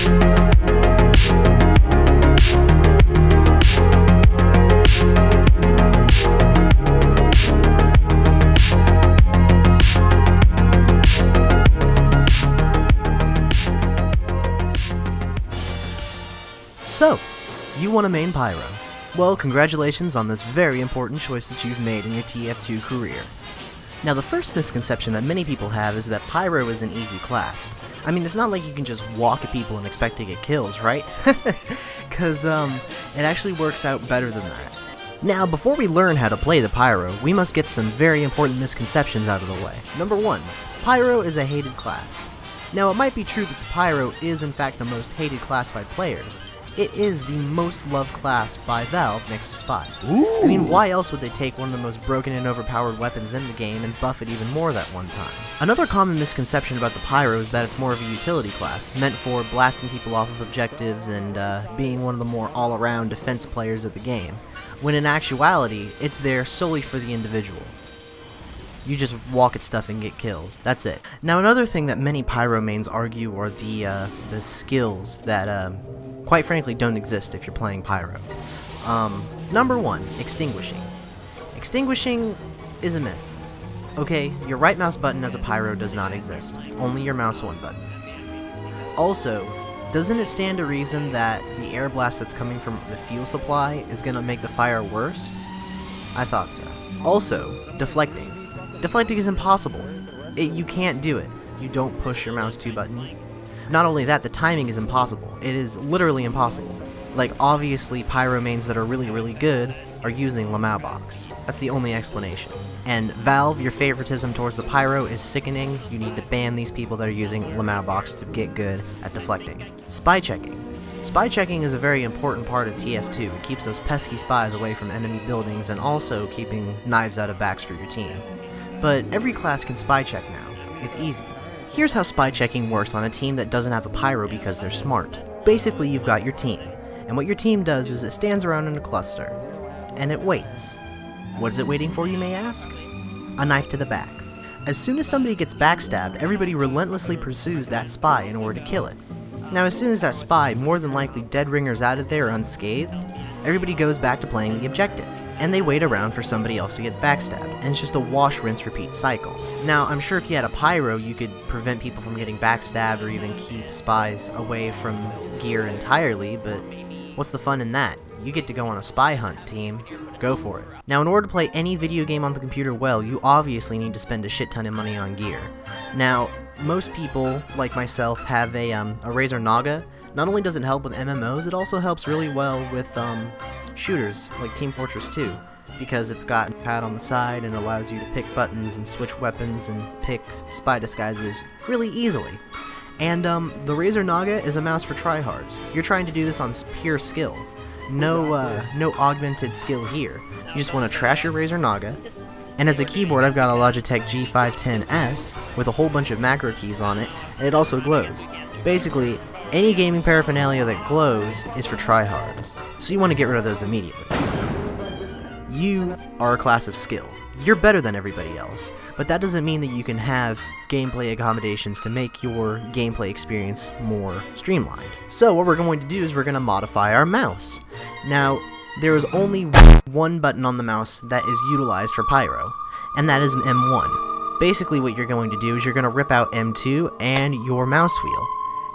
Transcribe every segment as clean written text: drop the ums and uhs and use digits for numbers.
So, you want to main Pyro. Well, congratulations on this very important choice that you've made in your TF2 career. Now, the first misconception that many people have is that Pyro is an easy class. I mean, it's not like you can just walk at people and expect to get kills, right? Because, it actually works out better than that. Now, before we learn how to play the Pyro, we must get some very important misconceptions out of the way. Number 1, Pyro is a hated class. Now, it might be true that the Pyro is in fact the most hated class by players. It is the most loved class by Valve next to Spy. Ooh. I mean, why else would they take one of the most broken and overpowered weapons in the game and buff it even more that one time? Another common misconception about the Pyro is that it's more of a utility class, meant for blasting people off of objectives and being one of the more all-around defense players of the game, when in actuality, it's there solely for the individual. You just walk at stuff and get kills. That's it. Now, another thing that many Pyro mains argue are the skills that, quite frankly, don't exist if you're playing Pyro. Number 1, Extinguishing. Extinguishing is a myth. Okay, your right mouse button as a Pyro does not exist. Only your mouse 1 button. Also, doesn't it stand to reason that the air blast that's coming from the fuel supply is gonna make the fire worse? I thought so. Also, Deflecting. Deflecting is impossible. You can't do it. You don't push your mouse 2 button. Not only that, the timing is impossible. It is literally impossible. Like, obviously, Pyro mains that are really good are using Loadout box. That's the only explanation. And Valve, your favoritism towards the Pyro is sickening. You need to ban these people that are using Loadout box to get good at deflecting. Spy checking. Spy checking is a very important part of TF2. It keeps those pesky spies away from enemy buildings and also keeping knives out of backs for your team. But every class can spy check now. It's easy. Here's how spy checking works on a team that doesn't have a Pyro because they're smart. Basically, you've got your team, and what your team does is it stands around in a cluster, and it waits. What is it waiting for, you may ask? A knife to the back. As soon as somebody gets backstabbed, everybody relentlessly pursues that spy in order to kill it. Now, as soon as that spy more than likely dead ringers out of there unscathed, everybody goes back to playing the objective. And they wait around for somebody else to get backstabbed, and it's just a wash, rinse, repeat cycle. Now, I'm sure if you had a Pyro, you could prevent people from getting backstabbed or even keep spies away from gear entirely, but what's the fun in that? You get to go on a spy hunt, team. Go for it. Now, in order to play any video game on the computer well, you obviously need to spend a shit ton of money on gear. Now, most people, like myself, have a Razer Naga. Not only does it help with MMOs, it also helps really well with, shooters like Team Fortress 2, because it's got a pad on the side and allows you to pick buttons and switch weapons and pick spy disguises really easily. And the Razer Naga is a mouse for tryhards. You're trying to do this on pure skill. No augmented skill here. You just want to trash your Razer Naga. And as a keyboard, I've got a Logitech G510S with a whole bunch of macro keys on it, and it also glows. Basically, any gaming paraphernalia that glows is for tryhards, so you want to get rid of those immediately. You are a class of skill. You're better than everybody else, but that doesn't mean that you can have gameplay accommodations to make your gameplay experience more streamlined. So what we're going to do is we're going to modify our mouse. Now, there is only one button on the mouse that is utilized for Pyro, and that is M1. Basically what you're going to do is you're going to rip out M2 and your mouse wheel,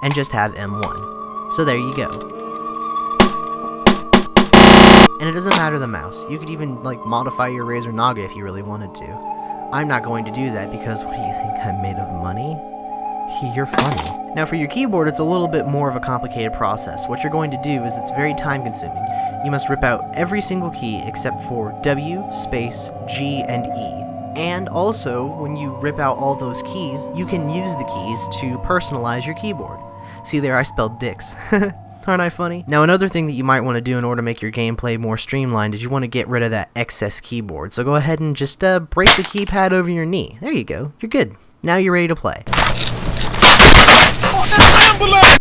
and just have M1. So there you go. And it doesn't matter the mouse. You could even, like, modify your Razer Naga if you really wanted to. I'm not going to do that because what do you think I'm made of money? You're funny. Now for your keyboard, it's a little bit more of a complicated process. What you're going to do is it's very time consuming. You must rip out every single key except for W, space, G, and E. And also, when you rip out all those keys, you can use the keys to personalize your keyboard. See there, I spelled dicks. Aren't I funny? Now, another thing that you might want to do in order to make your gameplay more streamlined is you want to get rid of that excess keyboard. So go ahead and just break the keypad over your knee. There you go. You're good. Now you're ready to play.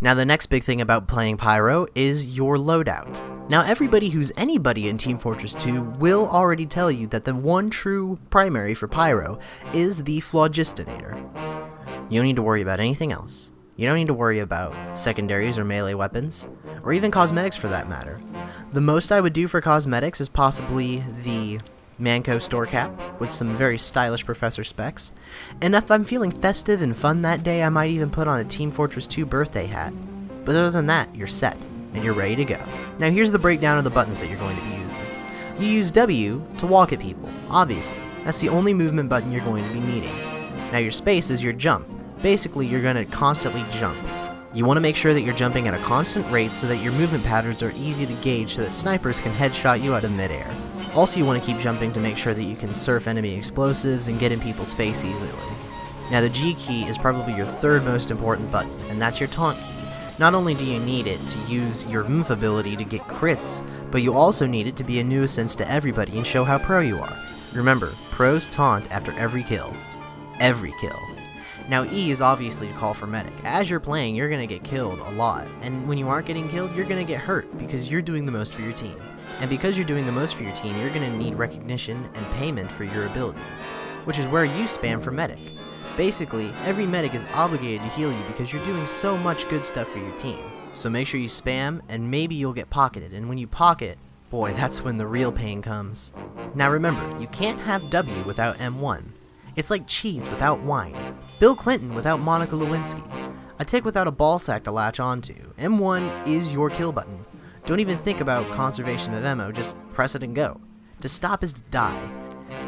Now, the next big thing about playing Pyro is your loadout. Now, everybody who's anybody in Team Fortress 2 will already tell you that the one true primary for Pyro is the Phlogistinator. You don't need to worry about anything else. You don't need to worry about secondaries or melee weapons, or even cosmetics for that matter. The most I would do for cosmetics is possibly the Manco store cap with some very stylish professor specs, and if I'm feeling festive and fun that day, I might even put on a Team Fortress 2 birthday hat. But other than that, you're set, and you're ready to go. Now here's the breakdown of the buttons that you're going to be using. You use W to walk at people, obviously. That's the only movement button you're going to be needing. Now your space is your jump. Basically, you're going to constantly jump. You want to make sure that you're jumping at a constant rate so that your movement patterns are easy to gauge so that snipers can headshot you out of midair. Also, you want to keep jumping to make sure that you can surf enemy explosives and get in people's face easily. Now the G key is probably your third most important button, and that's your taunt key. Not only do you need it to use your oomph ability to get crits, but you also need it to be a nuisance to everybody and show how pro you are. Remember, pros taunt after every kill. Every kill. Now E is obviously to call for medic. As you're playing, you're going to get killed a lot, and when you aren't getting killed, you're going to get hurt because you're doing the most for your team. And because you're doing the most for your team, you're going to need recognition and payment for your abilities, which is where you spam for medic. Basically, every medic is obligated to heal you because you're doing so much good stuff for your team. So make sure you spam, and maybe you'll get pocketed, and when you pocket, boy, that's when the real pain comes. Now remember, you can't have W without M1. It's like cheese without wine, Bill Clinton without Monica Lewinsky, a tick without a ball sack to latch onto. M1 is your kill button. Don't even think about conservation of ammo, just press it and go. To stop is to die.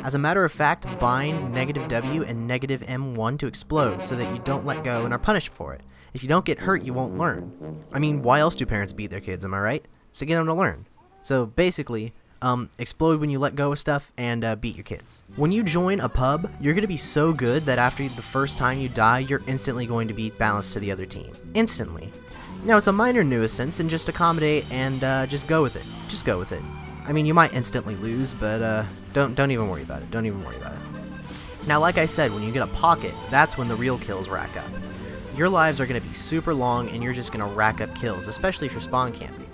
As a matter of fact, bind -W and -M1 to explode so that you don't let go and are punished for it. If you don't get hurt, you won't learn. I mean, why else do parents beat their kids, am I right? So get them to learn. So basically, explode when you let go of stuff and beat your kids. When you join a pub, you're going to be so good that after the first time you die, you're instantly going to be balanced to the other team. Instantly. Now, it's a minor nuisance, and just accommodate and just go with it. Just go with it. I mean, you might instantly lose, but don't even worry about it. Don't even worry about it. Now, like I said, when you get a pocket, that's when the real kills rack up. Your lives are going to be super long, and you're just going to rack up kills, especially if you're spawn camping.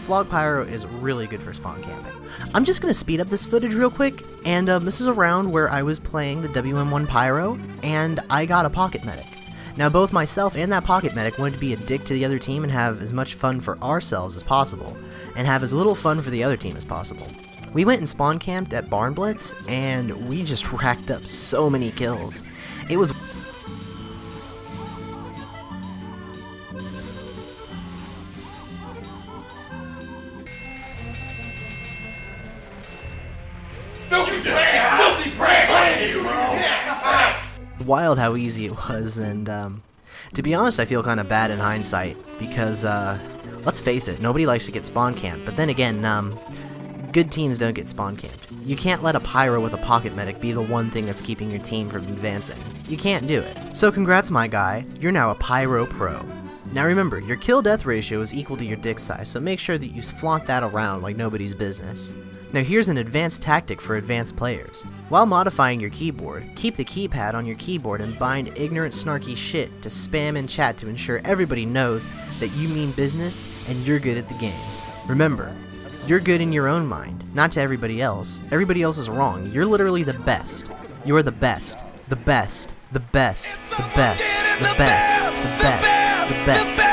Flog Pyro is really good for spawn camping. I'm just going to speed up this footage real quick, and this is a round where I was playing the WM1 Pyro, and I got a pocket medic. Now both myself and that pocket medic wanted to be a dick to the other team and have as much fun for ourselves as possible, and have as little fun for the other team as possible. We went and spawn camped at Barn Blitz, and we just racked up so many kills. It was... wild how easy it was, and to be honest, I feel kind of bad in hindsight, because let's face it, nobody likes to get spawn camped, but then again, good teams don't get spawn camped. You can't let a pyro with a pocket medic be the one thing that's keeping your team from advancing. You can't do it. So congrats, my guy, you're now a pyro pro. Now remember, your kill-death ratio is equal to your dick size, so make sure that you flaunt that around like nobody's business. Now here's an advanced tactic for advanced players. While modifying your keyboard, keep the keypad on your keyboard and bind ignorant snarky shit to spam in chat to ensure everybody knows that you mean business and you're good at the game. Remember, you're good in your own mind, not to everybody else. Everybody else is wrong. You're literally the best. You are the best. The best. The best. The best. The best. The best. The best.